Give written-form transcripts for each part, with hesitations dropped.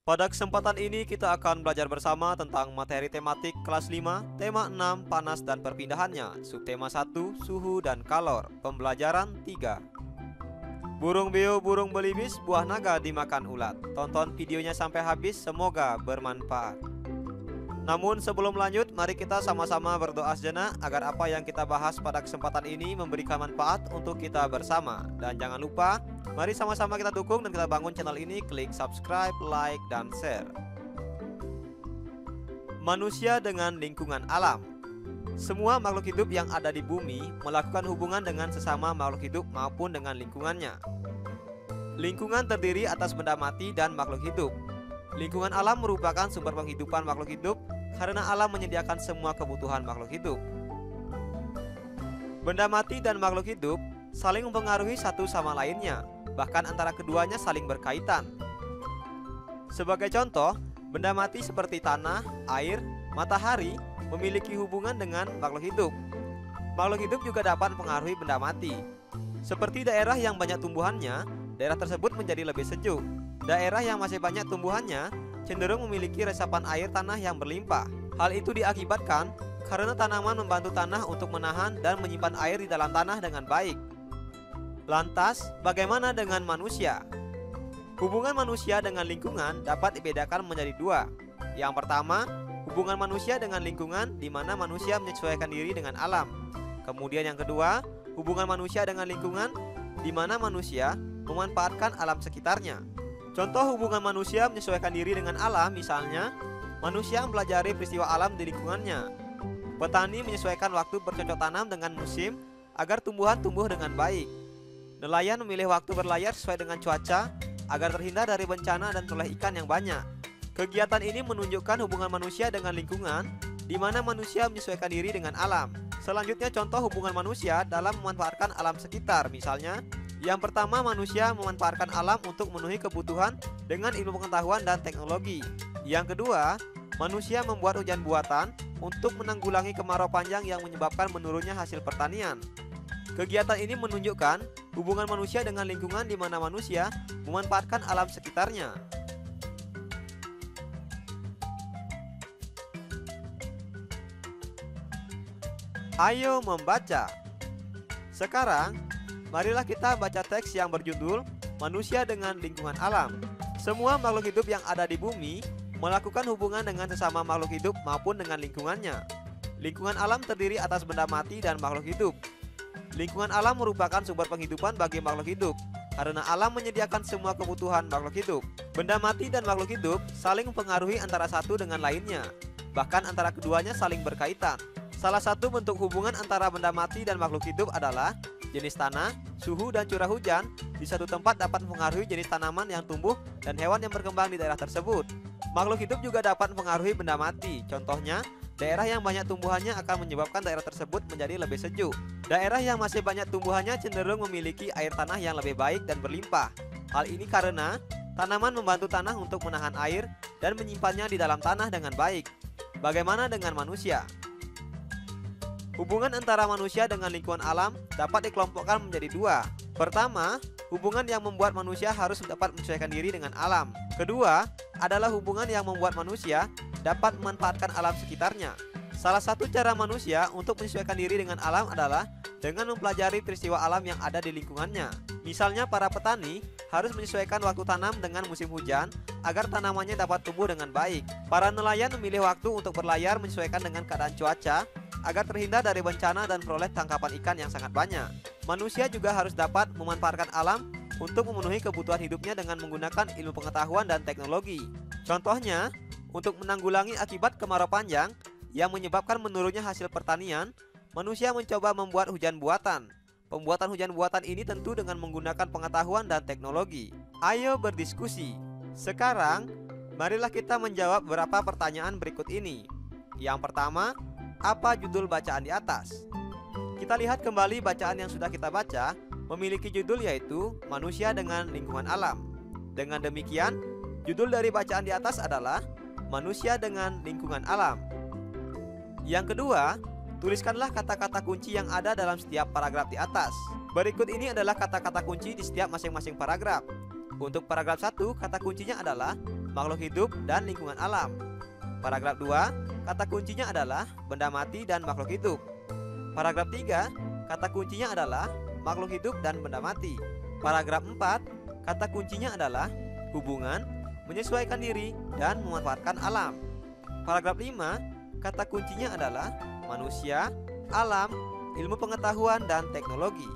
Pada kesempatan ini kita akan belajar bersama tentang materi tematik kelas 5, tema 6, panas dan perpindahannya, subtema 1, suhu dan kalor, pembelajaran 3. Burung beo, burung belibis, buah naga dimakan ulat. Tonton videonya sampai habis, semoga bermanfaat. Namun sebelum lanjut, mari kita sama-sama berdoa sejenak agar apa yang kita bahas pada kesempatan ini memberikan manfaat untuk kita bersama. Dan jangan lupa, mari sama-sama kita dukung dan kita bangun channel ini, klik subscribe, like, dan share. Manusia dengan lingkungan alam. Semua makhluk hidup yang ada di bumi melakukan hubungan dengan sesama makhluk hidup maupun dengan lingkungannya. Lingkungan terdiri atas benda mati dan makhluk hidup. Lingkungan alam merupakan sumber penghidupan makhluk hidup karena alam menyediakan semua kebutuhan makhluk hidup. Benda mati dan makhluk hidup saling mempengaruhi satu sama lainnya, bahkan antara keduanya saling berkaitan. Sebagai contoh, benda mati seperti tanah, air, matahari memiliki hubungan dengan makhluk hidup. Makhluk hidup juga dapat mempengaruhi benda mati. Seperti daerah yang banyak tumbuhannya, daerah tersebut menjadi lebih sejuk. Daerah yang masih banyak tumbuhannya cenderung memiliki resapan air tanah yang berlimpah. Hal itu diakibatkan karena tanaman membantu tanah untuk menahan dan menyimpan air di dalam tanah dengan baik. Lantas, bagaimana dengan manusia? Hubungan manusia dengan lingkungan dapat dibedakan menjadi dua. Yang pertama, hubungan manusia dengan lingkungan di mana manusia menyesuaikan diri dengan alam. Kemudian yang kedua, hubungan manusia dengan lingkungan di mana manusia memanfaatkan alam sekitarnya. Contoh hubungan manusia menyesuaikan diri dengan alam, misalnya manusia mempelajari peristiwa alam di lingkungannya. Petani menyesuaikan waktu bercocok tanam dengan musim agar tumbuhan tumbuh dengan baik. Nelayan memilih waktu berlayar sesuai dengan cuaca agar terhindar dari bencana dan memperoleh ikan yang banyak. Kegiatan ini menunjukkan hubungan manusia dengan lingkungan di mana manusia menyesuaikan diri dengan alam. Selanjutnya contoh hubungan manusia dalam memanfaatkan alam sekitar, misalnya yang pertama, manusia memanfaatkan alam untuk memenuhi kebutuhan dengan ilmu pengetahuan dan teknologi. Yang kedua, manusia membuat hujan buatan untuk menanggulangi kemarau panjang yang menyebabkan menurunnya hasil pertanian. Kegiatan ini menunjukkan hubungan manusia dengan lingkungan di mana manusia memanfaatkan alam sekitarnya. Ayo membaca. Sekarang, marilah kita baca teks yang berjudul Manusia dengan Lingkungan Alam. Semua makhluk hidup yang ada di bumi melakukan hubungan dengan sesama makhluk hidup maupun dengan lingkungannya. Lingkungan alam terdiri atas benda mati dan makhluk hidup. Lingkungan alam merupakan sumber penghidupan bagi makhluk hidup karena alam menyediakan semua kebutuhan makhluk hidup. Benda mati dan makhluk hidup saling mempengaruhi antara satu dengan lainnya, bahkan antara keduanya saling berkaitan. Salah satu bentuk hubungan antara benda mati dan makhluk hidup adalah jenis tanah, suhu, dan curah hujan di satu tempat dapat mempengaruhi jenis tanaman yang tumbuh dan hewan yang berkembang di daerah tersebut. Makhluk hidup juga dapat mempengaruhi benda mati. Contohnya, daerah yang banyak tumbuhannya akan menyebabkan daerah tersebut menjadi lebih sejuk. Daerah yang masih banyak tumbuhannya cenderung memiliki air tanah yang lebih baik dan berlimpah. Hal ini karena tanaman membantu tanah untuk menahan air dan menyimpannya di dalam tanah dengan baik. Bagaimana dengan manusia? Hubungan antara manusia dengan lingkungan alam dapat dikelompokkan menjadi dua. Pertama, hubungan yang membuat manusia harus dapat menyesuaikan diri dengan alam. Kedua, adalah hubungan yang membuat manusia dapat memanfaatkan alam sekitarnya. Salah satu cara manusia untuk menyesuaikan diri dengan alam adalah dengan mempelajari peristiwa alam yang ada di lingkungannya. Misalnya para petani harus menyesuaikan waktu tanam dengan musim hujan agar tanamannya dapat tumbuh dengan baik. Para nelayan memilih waktu untuk berlayar menyesuaikan dengan keadaan cuaca agar terhindar dari bencana dan peroleh tangkapan ikan yang sangat banyak. Manusia juga harus dapat memanfaatkan alam untuk memenuhi kebutuhan hidupnya dengan menggunakan ilmu pengetahuan dan teknologi. Contohnya, untuk menanggulangi akibat kemarau panjang yang menyebabkan menurunnya hasil pertanian, manusia mencoba membuat hujan buatan. Pembuatan hujan buatan ini tentu dengan menggunakan pengetahuan dan teknologi. Ayo berdiskusi. Sekarang, marilah kita menjawab beberapa pertanyaan berikut ini. Yang pertama, apa judul bacaan di atas? Kita lihat kembali bacaan yang sudah kita baca memiliki judul yaitu Manusia dengan Lingkungan Alam. Dengan demikian, judul dari bacaan di atas adalah Manusia dengan Lingkungan Alam. Yang kedua, tuliskanlah kata-kata kunci yang ada dalam setiap paragraf di atas. Berikut ini adalah kata-kata kunci di setiap masing-masing paragraf. Untuk paragraf 1, kata kuncinya adalah makhluk hidup, dan lingkungan alam. Paragraf 2, kata kuncinya adalah benda mati dan makhluk hidup. Paragraf 3, kata kuncinya adalah makhluk hidup dan benda mati. Paragraf 4, kata kuncinya adalah hubungan, menyesuaikan diri, dan memanfaatkan alam. Paragraf 5, kata kuncinya adalah manusia, alam, ilmu pengetahuan, dan teknologi.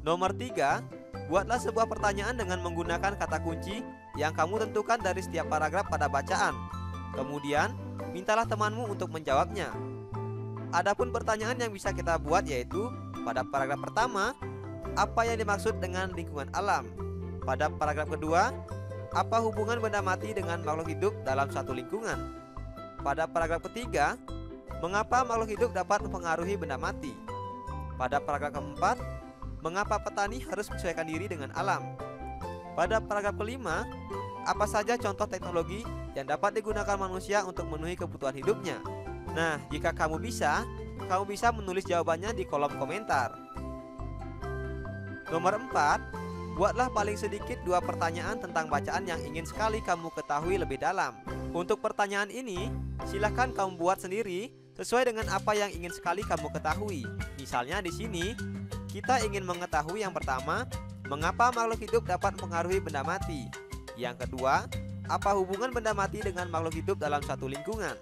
Nomor 3, buatlah sebuah pertanyaan dengan menggunakan kata kunci yang kamu tentukan dari setiap paragraf pada bacaan. Kemudian, mintalah temanmu untuk menjawabnya. Adapun pertanyaan yang bisa kita buat yaitu pada paragraf pertama, apa yang dimaksud dengan lingkungan alam? Pada paragraf kedua, apa hubungan benda mati dengan makhluk hidup dalam satu lingkungan? Pada paragraf ketiga, mengapa makhluk hidup dapat mempengaruhi benda mati? Pada paragraf keempat, mengapa petani harus menyesuaikan diri dengan alam? Pada paragraf kelima, apa saja contoh teknologi yang dapat digunakan manusia untuk memenuhi kebutuhan hidupnya? Nah, jika kamu bisa menulis jawabannya di kolom komentar. Nomor 4, buatlah paling sedikit 2 pertanyaan tentang bacaan yang ingin sekali kamu ketahui lebih dalam. Untuk pertanyaan ini, silahkan kamu buat sendiri sesuai dengan apa yang ingin sekali kamu ketahui. Misalnya di sini, kita ingin mengetahui yang pertama, mengapa makhluk hidup dapat mempengaruhi benda mati? Yang kedua, apa hubungan benda mati dengan makhluk hidup dalam satu lingkungan?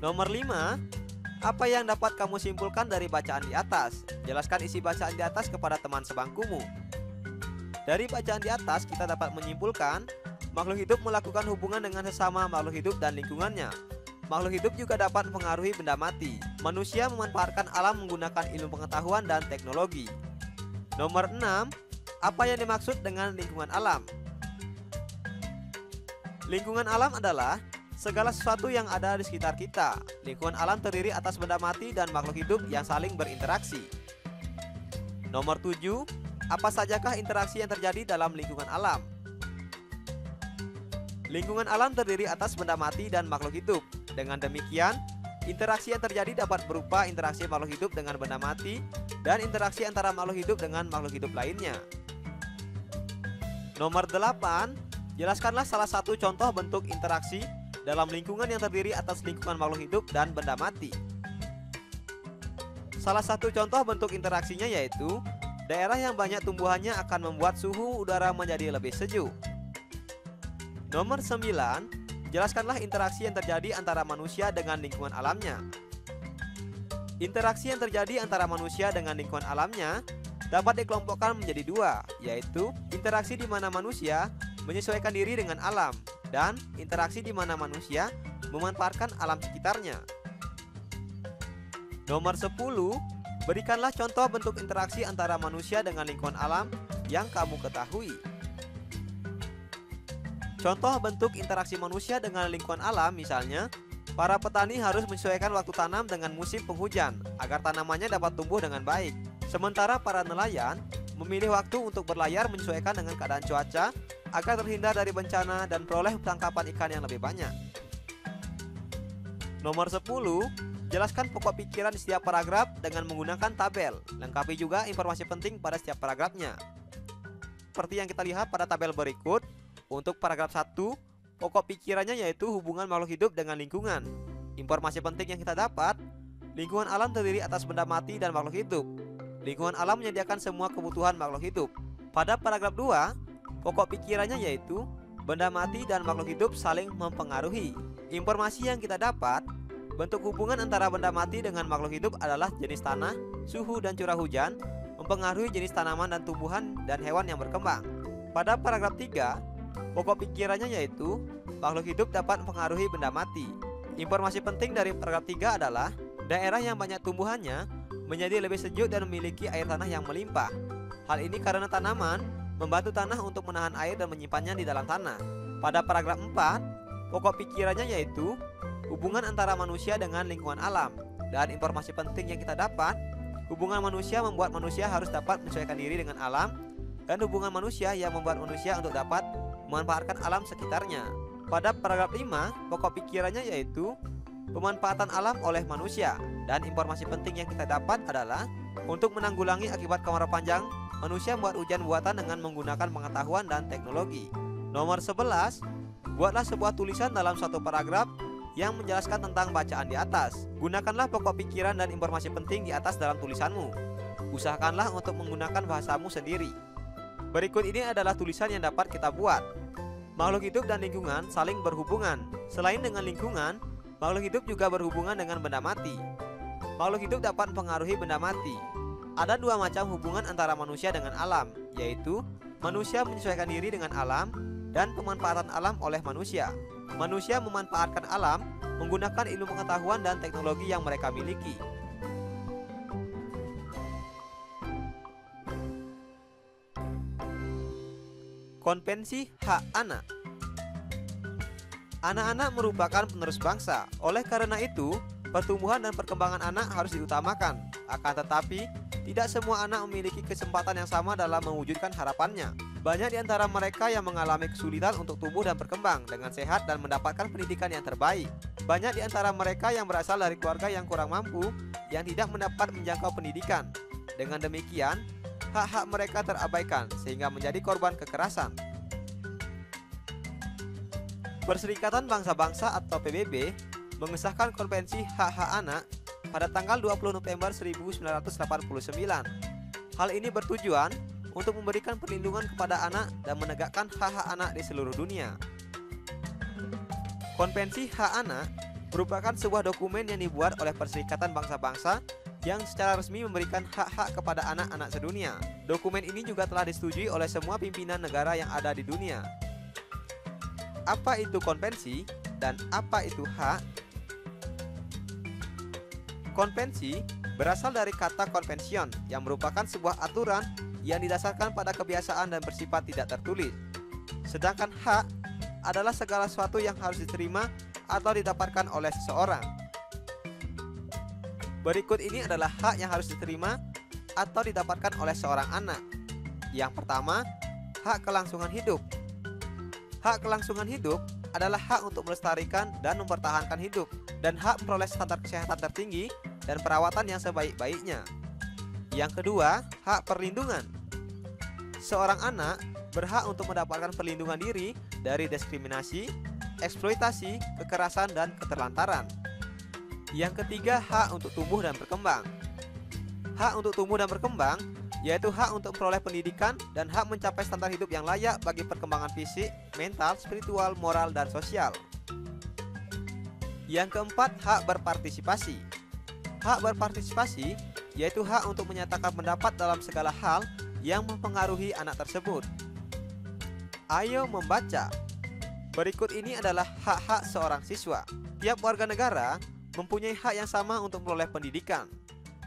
Nomor 5, apa yang dapat kamu simpulkan dari bacaan di atas? Jelaskan isi bacaan di atas kepada teman sebangkumu. Dari bacaan di atas kita dapat menyimpulkan makhluk hidup melakukan hubungan dengan sesama makhluk hidup dan lingkungannya. Makhluk hidup juga dapat mempengaruhi benda mati. Manusia memanfaatkan alam menggunakan ilmu pengetahuan dan teknologi. Nomor 6, apa yang dimaksud dengan lingkungan alam? Lingkungan alam adalah segala sesuatu yang ada di sekitar kita. Lingkungan alam terdiri atas benda mati dan makhluk hidup yang saling berinteraksi. Nomor 7, apa sajakah interaksi yang terjadi dalam lingkungan alam? Lingkungan alam terdiri atas benda mati dan makhluk hidup. Dengan demikian, interaksi yang terjadi dapat berupa interaksi makhluk hidup dengan benda mati dan interaksi antara makhluk hidup dengan makhluk hidup lainnya. Nomor 8, jelaskanlah salah satu contoh bentuk interaksi dalam lingkungan yang terdiri atas lingkungan makhluk hidup dan benda mati. Salah satu contoh bentuk interaksinya yaitu daerah yang banyak tumbuhannya akan membuat suhu udara menjadi lebih sejuk. Nomor 9, jelaskanlah interaksi yang terjadi antara manusia dengan lingkungan alamnya. Interaksi yang terjadi antara manusia dengan lingkungan alamnya dapat dikelompokkan menjadi 2, yaitu interaksi di mana manusia menyesuaikan diri dengan alam dan interaksi di mana manusia memanfaatkan alam sekitarnya. Nomor 10, berikanlah contoh bentuk interaksi antara manusia dengan lingkungan alam yang kamu ketahui. Contoh bentuk interaksi manusia dengan lingkungan alam misalnya, para petani harus menyesuaikan waktu tanam dengan musim penghujan agar tanamannya dapat tumbuh dengan baik. Sementara para nelayan memilih waktu untuk berlayar menyesuaikan dengan keadaan cuaca agar terhindar dari bencana dan peroleh tangkapan ikan yang lebih banyak. Nomor 10, jelaskan pokok pikiran di setiap paragraf dengan menggunakan tabel. Lengkapi juga informasi penting pada setiap paragrafnya. Seperti yang kita lihat pada tabel berikut, untuk paragraf 1, pokok pikirannya yaitu hubungan makhluk hidup dengan lingkungan. Informasi penting yang kita dapat, lingkungan alam terdiri atas benda mati dan makhluk hidup. Lingkungan alam menyediakan semua kebutuhan makhluk hidup. Pada paragraf 2, pokok pikirannya yaitu benda mati dan makhluk hidup saling mempengaruhi. Informasi yang kita dapat, bentuk hubungan antara benda mati dengan makhluk hidup adalah jenis tanah, suhu dan curah hujan, mempengaruhi jenis tanaman dan tumbuhan dan hewan yang berkembang. Pada paragraf 3, pokok pikirannya yaitu makhluk hidup dapat mempengaruhi benda mati. Informasi penting dari paragraf 3 adalah daerah yang banyak tumbuhannya menjadi lebih sejuk dan memiliki air tanah yang melimpah. Hal ini karena tanaman membantu tanah untuk menahan air dan menyimpannya di dalam tanah. Pada paragraf 4, pokok pikirannya yaitu hubungan antara manusia dengan lingkungan alam. Dan informasi penting yang kita dapat, hubungan manusia membuat manusia harus dapat menyesuaikan diri dengan alam, dan hubungan manusia yang membuat manusia untuk dapat memanfaatkan alam sekitarnya. Pada paragraf 5, pokok pikirannya yaitu pemanfaatan alam oleh manusia. Dan informasi penting yang kita dapat adalah untuk menanggulangi akibat kemarau panjang, manusia membuat hujan buatan dengan menggunakan pengetahuan dan teknologi. Nomor 11, buatlah sebuah tulisan dalam satu paragraf yang menjelaskan tentang bacaan di atas. Gunakanlah pokok pikiran dan informasi penting di atas dalam tulisanmu. Usahakanlah untuk menggunakan bahasamu sendiri. Berikut ini adalah tulisan yang dapat kita buat. Makhluk hidup dan lingkungan saling berhubungan. Selain dengan lingkungan, makhluk hidup juga berhubungan dengan benda mati. Makhluk hidup dapat mempengaruhi benda mati. Ada dua macam hubungan antara manusia dengan alam, yaitu manusia menyesuaikan diri dengan alam dan pemanfaatan alam oleh manusia. Manusia memanfaatkan alam menggunakan ilmu pengetahuan dan teknologi yang mereka miliki. Konvensi Hak Anak. Anak-anak merupakan penerus bangsa. Oleh karena itu, pertumbuhan dan perkembangan anak harus diutamakan. Akan tetapi, tidak semua anak memiliki kesempatan yang sama dalam mewujudkan harapannya. Banyak di antara mereka yang mengalami kesulitan untuk tumbuh dan berkembang dengan sehat dan mendapatkan pendidikan yang terbaik. Banyak di antara mereka yang berasal dari keluarga yang kurang mampu, yang tidak mendapat menjangkau pendidikan. Dengan demikian, hak-hak mereka terabaikan sehingga menjadi korban kekerasan. Perserikatan Bangsa-Bangsa atau PBB mengesahkan Konvensi Hak-Hak Anak pada tanggal 20 November 1989. Hal ini bertujuan untuk memberikan perlindungan kepada anak dan menegakkan hak-hak anak di seluruh dunia. Konvensi Hak Anak merupakan sebuah dokumen yang dibuat oleh Perserikatan Bangsa-Bangsa yang secara resmi memberikan hak-hak kepada anak-anak sedunia. Dokumen ini juga telah disetujui oleh semua pimpinan negara yang ada di dunia. Apa itu konvensi dan apa itu hak? Konvensi berasal dari kata konvention yang merupakan sebuah aturan yang didasarkan pada kebiasaan dan bersifat tidak tertulis. Sedangkan hak adalah segala sesuatu yang harus diterima atau didapatkan oleh seseorang. Berikut ini adalah hak yang harus diterima atau didapatkan oleh seorang anak. Yang pertama, hak kelangsungan hidup. Hak kelangsungan hidup adalah hak untuk melestarikan dan mempertahankan hidup, dan hak memperoleh standar kesehatan tertinggi dan perawatan yang sebaik-baiknya. Yang kedua, hak perlindungan. Seorang anak berhak untuk mendapatkan perlindungan diri dari diskriminasi, eksploitasi, kekerasan, dan keterlantaran. Yang ketiga, hak untuk tumbuh dan berkembang. Hak untuk tumbuh dan berkembang yaitu hak untuk memperoleh pendidikan dan hak mencapai standar hidup yang layak bagi perkembangan fisik, mental, spiritual, moral, dan sosial. Yang keempat, hak berpartisipasi. Hak berpartisipasi yaitu hak untuk menyatakan pendapat dalam segala hal yang mempengaruhi anak tersebut. Ayo membaca. Berikut ini adalah hak-hak seorang siswa. Tiap warga negara mempunyai hak yang sama untuk memperoleh pendidikan.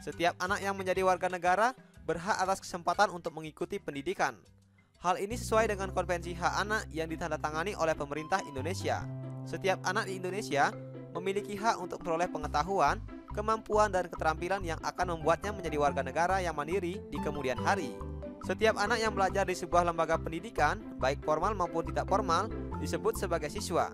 Setiap anak yang menjadi warga negara berhak atas kesempatan untuk mengikuti pendidikan. Hal ini sesuai dengan Konvensi Hak Anak yang ditandatangani oleh pemerintah Indonesia. Setiap anak di Indonesia memiliki hak untuk memperoleh pengetahuan, kemampuan, dan keterampilan yang akan membuatnya menjadi warga negara yang mandiri di kemudian hari. Setiap anak yang belajar di sebuah lembaga pendidikan, baik formal maupun tidak formal, disebut sebagai siswa.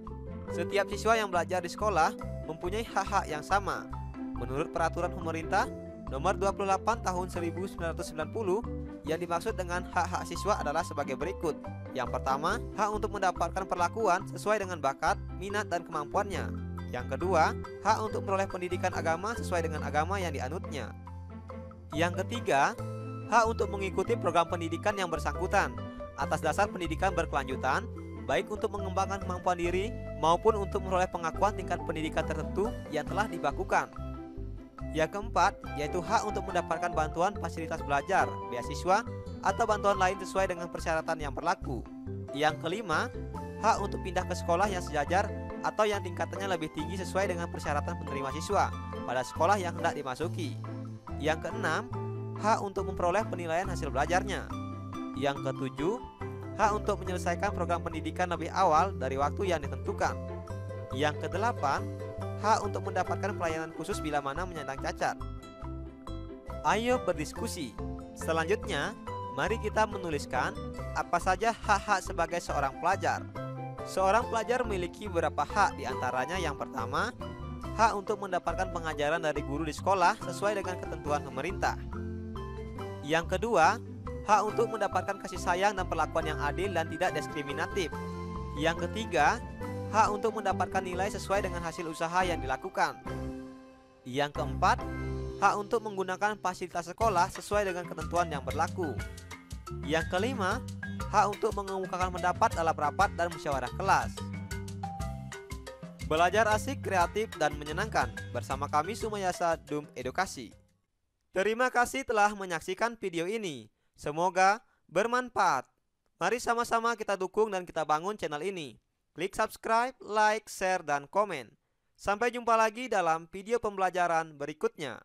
Setiap siswa yang belajar di sekolah mempunyai hak-hak yang sama. Menurut peraturan pemerintah Nomor 28 tahun 1990, yang dimaksud dengan hak-hak siswa adalah sebagai berikut. Yang pertama, hak untuk mendapatkan perlakuan sesuai dengan bakat, minat, dan kemampuannya. Yang kedua, hak untuk memperoleh pendidikan agama sesuai dengan agama yang dianutnya. Yang ketiga, hak untuk mengikuti program pendidikan yang bersangkutan atas dasar pendidikan berkelanjutan, baik untuk mengembangkan kemampuan diri maupun untuk memperoleh pengakuan tingkat pendidikan tertentu yang telah dibakukan. Yang keempat, yaitu hak untuk mendapatkan bantuan fasilitas belajar, beasiswa, atau bantuan lain sesuai dengan persyaratan yang berlaku. Yang kelima, hak untuk pindah ke sekolah yang sejajar atau yang tingkatannya lebih tinggi sesuai dengan persyaratan penerima siswa pada sekolah yang hendak dimasuki. Yang keenam, hak untuk memperoleh penilaian hasil belajarnya. Yang ketujuh, hak untuk menyelesaikan program pendidikan lebih awal dari waktu yang ditentukan. Yang kedelapan, hak untuk mendapatkan pelayanan khusus bila mana menyandang cacat. Ayo berdiskusi. Selanjutnya, mari kita menuliskan apa saja hak-hak sebagai seorang pelajar. Seorang pelajar memiliki beberapa hak, diantaranya yang pertama, hak untuk mendapatkan pengajaran dari guru di sekolah sesuai dengan ketentuan pemerintah. Yang kedua, hak untuk mendapatkan kasih sayang dan perlakuan yang adil dan tidak diskriminatif. Yang ketiga, hak untuk mendapatkan nilai sesuai dengan hasil usaha yang dilakukan. Yang keempat, hak untuk menggunakan fasilitas sekolah sesuai dengan ketentuan yang berlaku. Yang kelima, hak untuk mengemukakan pendapat dalam rapat dan musyawarah kelas. Belajar asik, kreatif, dan menyenangkan bersama kami Sumayasa Dum Edukasi. Terima kasih telah menyaksikan video ini. Semoga bermanfaat. Mari sama-sama kita dukung dan kita bangun channel ini. Klik subscribe, like, share, dan komen. Sampai jumpa lagi dalam video pembelajaran berikutnya.